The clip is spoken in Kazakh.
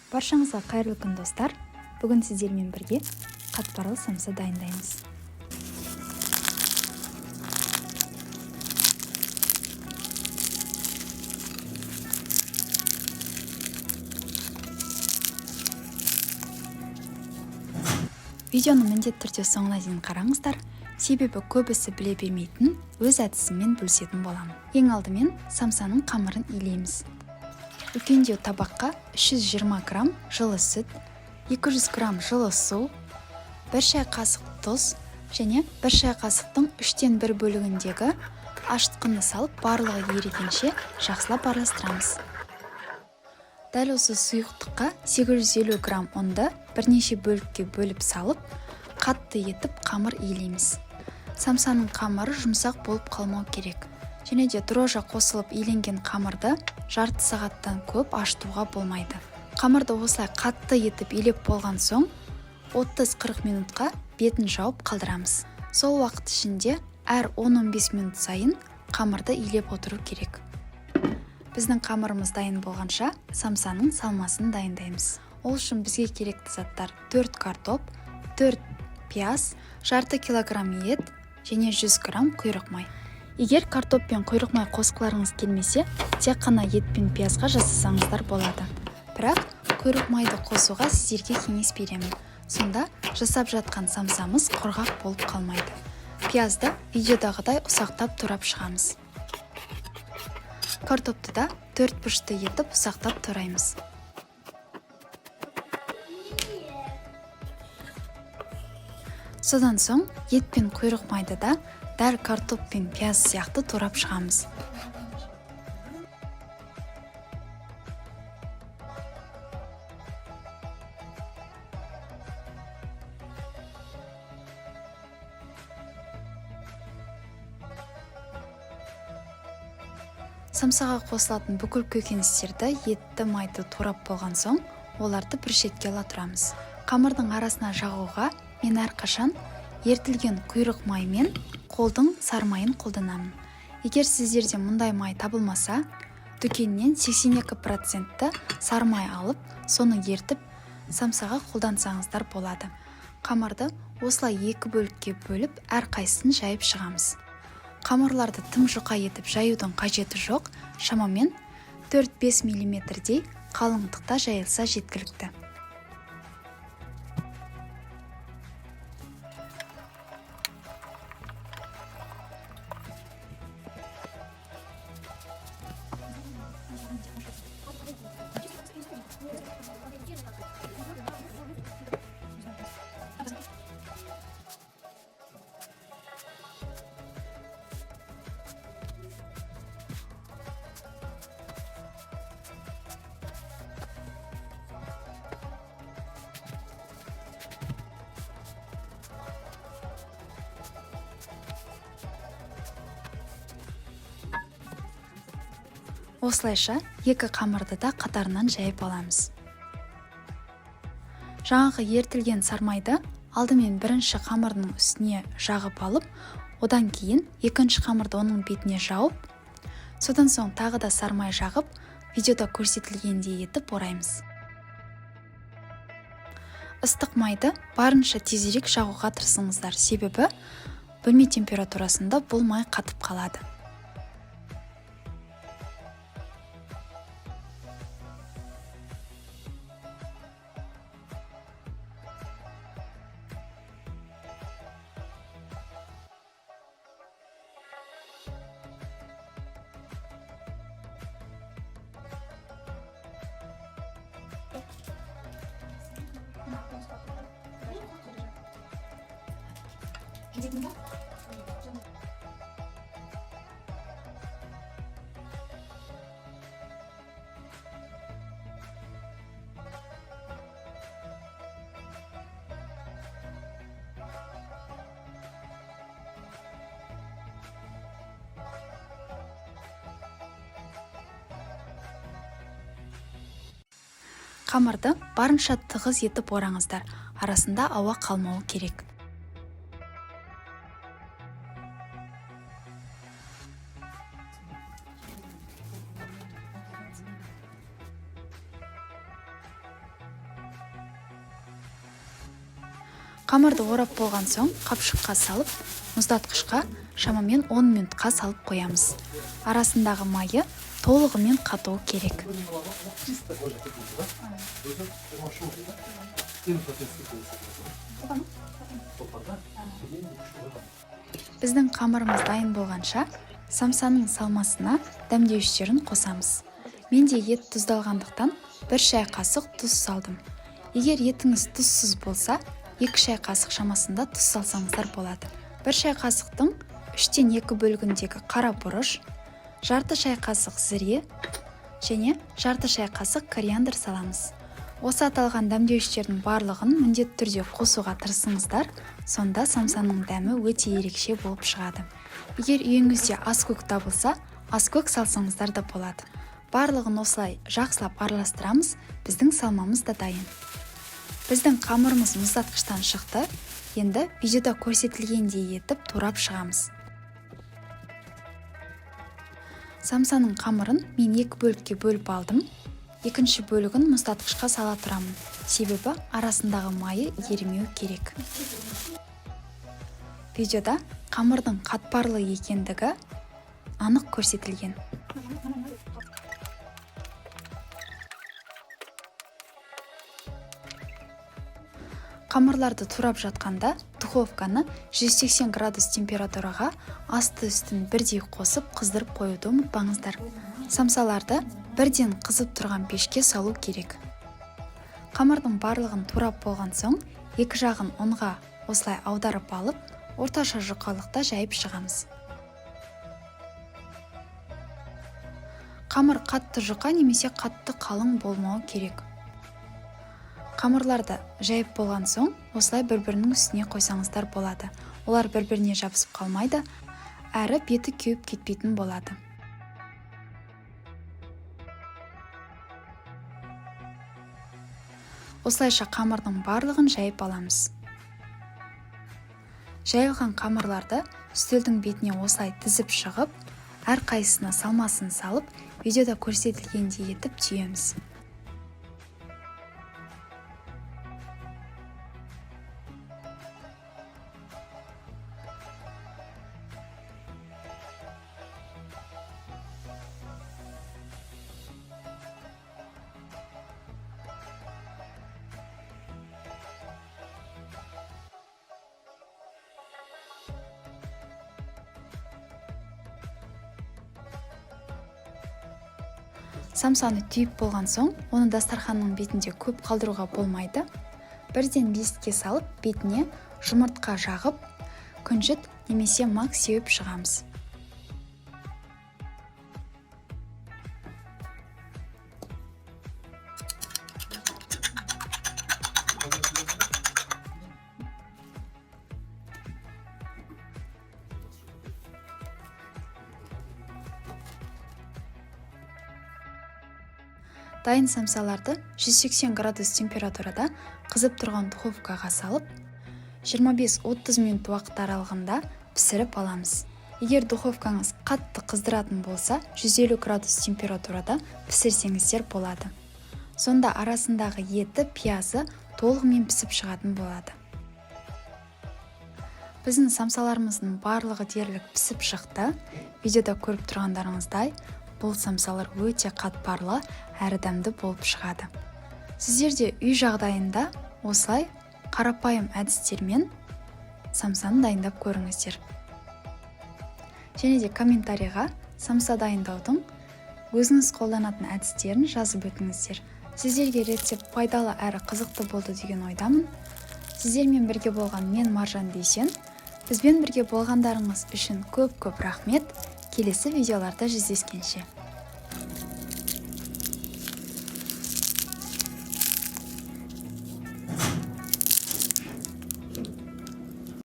Баршаңызға қайырлы күн достар. Бүгін сіздермен бірге қатпарлы самса дайындаймыз. Видеоны міндетті түрде соңына дейін қараңыздар, себебі көбісі біле бермейтін өз әдісімен бөлісетін боламын. Ең алдымен самсаның қамырын илейміз. Үлкендеу табаққа 320 грамм жылы сүт, 200 грамм жылы су, 1 шай қасық тұз және 1 шай қасықтың 3-тен 1 бөлігіндегі ашытқыны салып, барлығы ерігенше жақсылап араластырамыз. Дәл осы сұйықтыққа 850 грамм ұнды бірнеше бөлікке бөліп салып, қатты етіп қамыр илейміз. Самсаның қамыры жұмсақ болып қалмау керек. Және де дрожжа қосылып иленген қамырды жарты сағаттан көп ашытуға болмайды. Қамырды осылай қатты етіп илеп болған соң 30-40 минутқа бетін жауып қалдырамыз. Сол уақыт ішінде әр 10-15 минут сайын қамырды илеп отыру керек. Біздің қамырымыз дайын болғанша самсаның салмасын дайындаймыз. Ол үшін бізге керекті заттар 4 картоп, 4 пияз, жарты килограмм ет және 100 грамм құйрық май. Егер картоп пен құйрық май қосқыларыңыз келмесе, тек қана ет пен пиязға жасасаңыздар болады. Бірақ құйрық майды қосуға сіздерге кеңес беремін. Сонда жасап жатқан самсамыз құрғақ болып қалмайды. Пиязды видеодағыдай ұсақтап турап шығамыз. Картопты да 4 бұрышты етіп ұсақтап тураймыз. Содан соң ет пен құйрық майды да дәл картоп пен пияз сияқты турап шығамыз. Самсаға қосылатын бүкіл көкөністерді, етті, майды турап болған соң, оларды бір шетке ала тұрамыз. Қамырдың арасына жағуға мен әрқашан ертілген құйрық май мен қолдың сармайын қолданамын. Егер сіздерде мұндай май табылмаса, дүкеннен 82% сармай алып, соны ертіп, самсаға қолдансаңыздар болады. Қамырды осылай 2 бөлікке бөліп, әрқайсысын жайып шығамыз. Қамырларды тым жұқа етіп жаюдың қажеті жоқ, шамамен 4-5 мм-дей қалыңдықта жайылса жеткілікті. Осылайша екі қамырды да қатарынан жайып аламыз. Жаңағы ертілген сармайды алдымен бірінші қамырдың үстіне жағып алып, одан кейін екінші қамырды оның бетіне жауып, содан соң тағы да сармай жағып, видеода көрсетілгендей етіп ораймыз. Ыстық майды барынша тезірек жағуға тырысыңыздар, себебі бөлме температурасында бұл май қатып қалады. Қамырды барынша тығыз етіп ораңыздар, арасында ауа қалмауы керек. Қамырды орап болған соң қапшыққа салып, мұздатқышқа шамамен 10 минутқа салып қоямыз. Арасындағы майы толығымен қатуы керек. Біздің қамырымыз дайын болғанша, самсаның салмасына дәмдеуіштерін қосамыз. Менде ет тұздалғандықтан 1 шай қасық тұз салдым. Егер етіңіз тұзсыз болса, 2 шай қасық шамасында тұз салсаңыздар болады. 1 шай қасықтың 3-тен 2 бөлігіндегі қара бұрыш, жарты шай қасық зіре және жарты шай қасық кориандр саламыз. Осы аталған дәмдеуіштердің барлығын міндетті түрде қосуға тырысыңыздар, сонда самсаның дәмі өте ерекше болып шығады. Егер үйіңізде аскөк табылса, аскөк салсаңыздар да болады. Барлығын осылай жақсылап араластырамыз, біздің салмамыз да дайын. Біздің қамырымыз мұздатқыштан шықты, енді видеода көрсетілгендей етіп турап шығамыз. Самсаның қамырын мен 2 бөлікке бөліп алдым. Екінші бөлігін мұздатқышқа сала тұрамын, себебі арасындағы майы ерімеу керек. Видеода қамырдың қатпарлы екендігі анық көрсетілген. Қамырларды турап жатқанда духовканы 180 градус температураға асты-үстін бірдей қосып қыздырып қоюды ұмытпаңыздар. Самсаларды бірден қызып тұрған пешке салу керек. Қамырдың барлығын турап болған соң, 2 жағын ұнға осылай аударып алып, орташа жұқалықта жайып шығамыз. Қамыр қатты жұқа немесе қатты қалың болмауы керек. Қамырларды жайып болған соң, осылай бір-бірінің үстіне қойсаңыздар болады. Олар бір-біріне жабысып қалмайды, әрі беті кеуіп кетпейтін болады. Осылайша қамырдың барлығын жайып аламыз. Жайылған қамырларды үстелдің бетіне осылай тізіп шығып, әр қайсысына салмасын салып, видеода көрсетілгендей етіп түйеміз. Самсаны түйіп болған соң, оны дастарханның бетінде көп қалдыруға болмайды. Бірден листке салып, бетіне жұмыртқа жағып, күнжіт немесе мак сеуіп шығамыз. Дайын самсаларды 180 градус температурада қызып тұрған духовкаға салып, 25-30 минут уақыт аралығында пісіріп аламыз. Егер духовкаңыз қатты қыздыратын болса, 150 градус температурада пісірсеңіздер болады. Сонда арасындағы еті, пиязы толығымен пісіп шығатын болады. Біздің самсаларымыздың барлығы дерлік пісіп шықты. Видеода көріп тұрғандарыңыздай, бұл самсалар өте қатпарлы, әрі дәмді болып шығады. Сіздер де үй жағдайында осылай қарапайым әдістермен самсаны дайындап көріңіздер. Және де комментарийға самса дайындаудың өзіңіз қолданатын әдістерін жазып өтіңіздер. Сіздерге рецепт пайдалы әрі қызықты болды деген ойдамын. Сіздермен бірге болған мен Маржан Дүйсен. Бізбен бірге болғандарыңыз үшін көп рахмет. Келесі видеоларда жүздескенше.